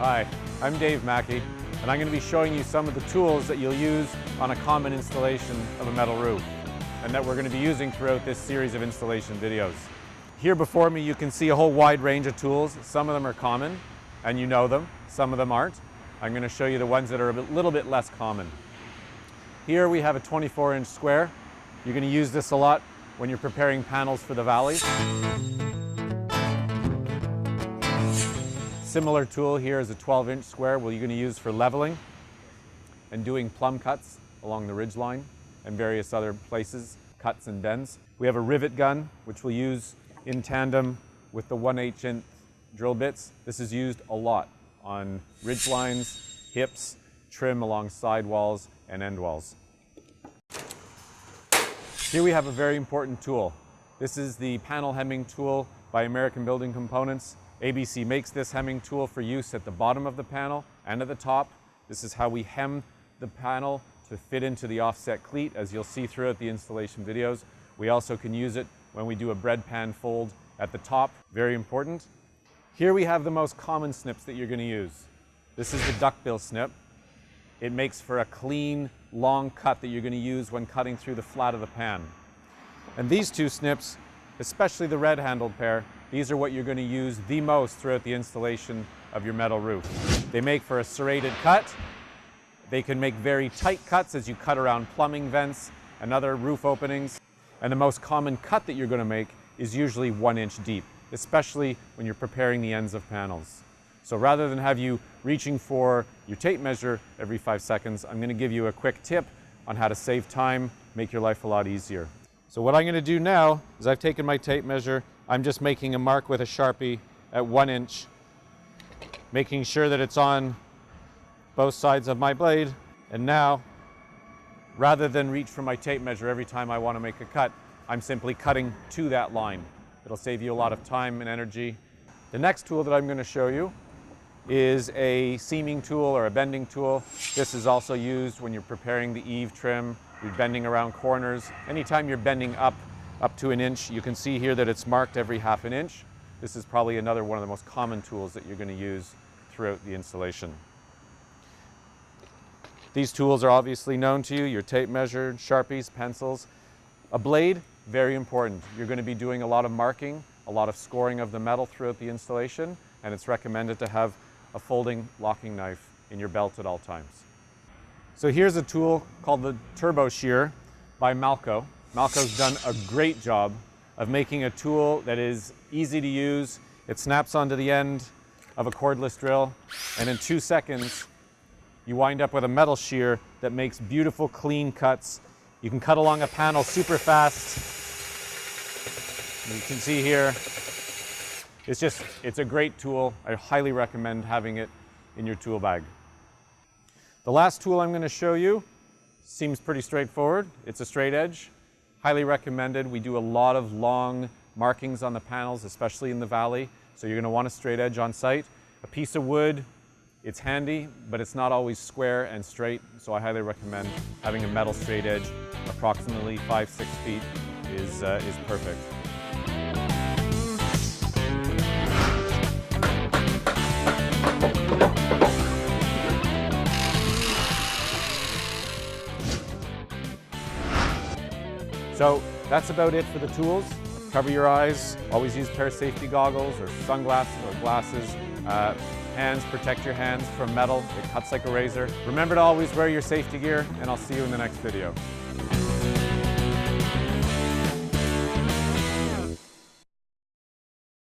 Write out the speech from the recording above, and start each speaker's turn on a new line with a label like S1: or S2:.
S1: Hi, I'm Dave Mackey, and I'm going to be showing you some of the tools that you'll use on a common installation of a metal roof, and that we're going to be using throughout this series of installation videos. Here before me you can see a whole wide range of tools. Some of them are common, and you know them. Some of them aren't. I'm going to show you the ones that are a little bit less common. Here we have a 24-inch square. You're going to use this a lot when you're preparing panels for the valley. Similar tool here is a 12-inch square, you're going to use for leveling and doing plumb cuts along the ridge line and various other places, cuts and bends. We have a rivet gun, which we'll use in tandem with the 1/8" drill bits. This is used a lot on ridge lines, hips, trim along side walls and end walls. Here we have a very important tool. This is the panel hemming tool by American Building Components. ABC makes this hemming tool for use at the bottom of the panel and at the top. This is how we hem the panel to fit into the offset cleat, as you'll see throughout the installation videos. We also can use it when we do a bread pan fold at the top. Very important. Here we have the most common snips that you're going to use. This is the duckbill snip. It makes for a clean, long cut that you're going to use when cutting through the flat of the pan. And these two snips, especially the red-handled pair, these are what you're going to use the most throughout the installation of your metal roof. They make for a serrated cut. They can make very tight cuts as you cut around plumbing vents and other roof openings. And the most common cut that you're going to make is usually 1 inch deep, especially when you're preparing the ends of panels. So rather than have you reaching for your tape measure every 5 seconds, I'm going to give you a quick tip on how to save time, make your life a lot easier. So what I'm going to do now is I've taken my tape measure. I'm just making a mark with a Sharpie at 1 inch, making sure that it's on both sides of my blade. And now, rather than reach for my tape measure every time I want to make a cut, I'm simply cutting to that line. It'll save you a lot of time and energy. The next tool that I'm going to show you is a seaming tool or a bending tool. This is also used when you're preparing the eave trim, you're bending around corners. Anytime you're bending up to 1 inch, you can see here that it's marked every 1/2 inch. This is probably another one of the most common tools that you're going to use throughout the installation. These tools are obviously known to you, your tape measure, Sharpies, pencils. A blade, very important. You're going to be doing a lot of marking, a lot of scoring of the metal throughout the installation, and it's recommended to have a folding locking knife in your belt at all times. So here's a tool called the Turbo Shear by Malco. Malco's done a great job of making a tool that is easy to use. It snaps onto the end of a cordless drill, and in 2 seconds you wind up with a metal shear that makes beautiful clean cuts. You can cut along a panel super fast. You can see here, it's a great tool. I highly recommend having it in your tool bag. The last tool I'm going to show you seems pretty straightforward. It's a straight edge. Highly recommended. We do a lot of long markings on the panels, especially in the valley. So you're going to want a straight edge on site. A piece of wood, it's handy, but it's not always square and straight. So I highly recommend having a metal straight edge. Approximately 5-6 feet is perfect. So that's about it for the tools. Cover your eyes, always use a pair of safety goggles or sunglasses or glasses. Hands, protect your hands from metal, it cuts like a razor. Remember to always wear your safety gear, and I'll see you in the next video.